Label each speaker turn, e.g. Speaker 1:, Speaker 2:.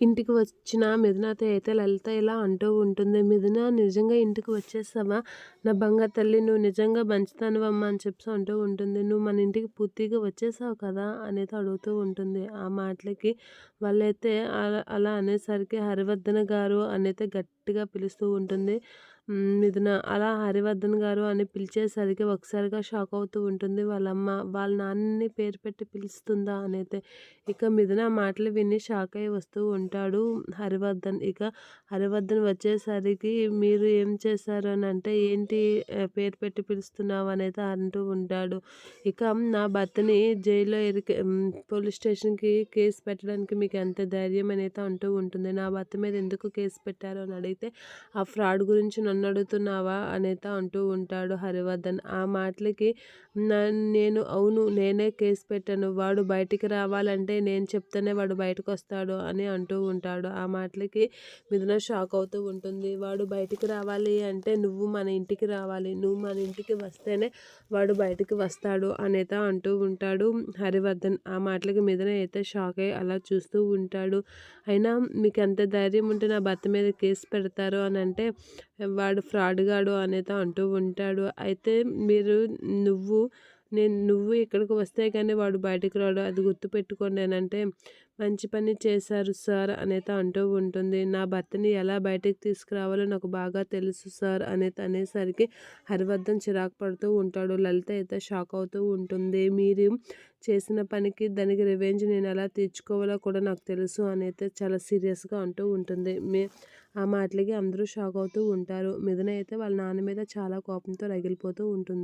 Speaker 1: ఇంటికి వచ్చిన మిథునతో అయితే లలిత ఇలా అంటూ ఉంటుంది. మిథున నిజంగా ఇంటికి వచ్చేసావా? నా బంగారు తల్లి నువ్వు నిజంగా మంచిదానివమ్మా అని చెప్పేసి అంటూ ఉంటుంది. నువ్వు మన ఇంటికి పూర్తిగా వచ్చేసావు కదా అనేది అడుగుతూ ఉంటుంది. ఆ మాటలకి వాళ్ళైతే అలా అనేసరికి హరివర్ధన గారు అనైతే గట్టిగా పిలుస్తూ ఉంటుంది. మిథున అలా హరివర్ధన్ గారు అని పిలిచేసరికి ఒకసారిగా షాక్ అవుతూ ఉంటుంది వాళ్ళమ్మ. వాళ్ళ నాన్నని పేరు పెట్టి పిలుస్తుందా అనైతే. ఇక మిథున మాటలు విని షాక్ అయ్యి వస్తూ ఉంటాడు హరివర్ధన్. ఇక హరివర్ధన్ వచ్చేసరికి మీరు ఏం చేశారు అని అంటే, ఏంటి పేరు పెట్టి పిలుస్తున్నావు అనేది అంటూ ఉంటాడు. ఇక నా భర్తని జైల్లో పోలీస్ స్టేషన్కి కేసు పెట్టడానికి మీకు ఎంత ధైర్యం అనేది అంటూ ఉంటుంది. నా భర్త మీద ఎందుకు కేసు పెట్టారు అని అడిగితే, ఆ ఫ్రాడ్ గురించి నన్ను అడుగుతున్నావా అనేది అంటూ ఉంటాడు హరివర్ధన్. ఆ మాటలకి నేను అవును నేనే కేసు పెట్టాను, వాడు బయటికి రావాలంటే నేను చెప్తేనే వాడు బయటకు వస్తాడు అని అంటూ ఉంటాడు. ఆ మాటలకి మిథున షాక్ అవుతూ ఉంటుంది. వాడు బయటికి రావాలి అంటే నువ్వు మన ఇంటికి రావాలి, నువ్వు మన ఇంటికి వస్తేనే వాడు బయటికి వస్తాడు అనేది అంటూ ఉంటాడు హరివర్ధన్. ఆ మాటలకి మిథున అయితే షాక్ అయ్యి అలా చూస్తూ ఉంటాడు. అయినా మీకు ఎంత ధైర్యం ఉంటే నా భర్త మీద కేసు పెడతారు అని అంటే, వాడు ఫ్రాడ్ గాడు అనేది అంటూ ఉంటాడు. అయితే నువ్వు ఇక్కడికి వస్తే కానీ వాడు బయటకు రాడు, అది గుర్తుపెట్టుకోండి అని అంటే, మంచి పని చేశారు సార్ అనేది అంటూ ఉంటుంది. నా భర్తని ఎలా బయటకు తీసుకురావాలో నాకు బాగా తెలుసు సార్ అనేది అనేసరికి హరివర్ధన్ చిరాకు పడుతూ ఉంటాడు. లలిత అయితే షాక్ అవుతూ ఉంటుంది. మీరు చేసిన పనికి దానికి రివెంజ్ నేను ఎలా తీర్చుకోవాలో కూడా నాకు తెలుసు అని అయితే చాలా సీరియస్గా అంటూ ఉంటుంది. ఆ మాటలకి అందరూ షాక్ అవుతూ ఉంటారు. మిథున అయితే వాళ్ళ నాన్న మీద చాలా కోపంతో రగిలిపోతూ ఉంటుంది.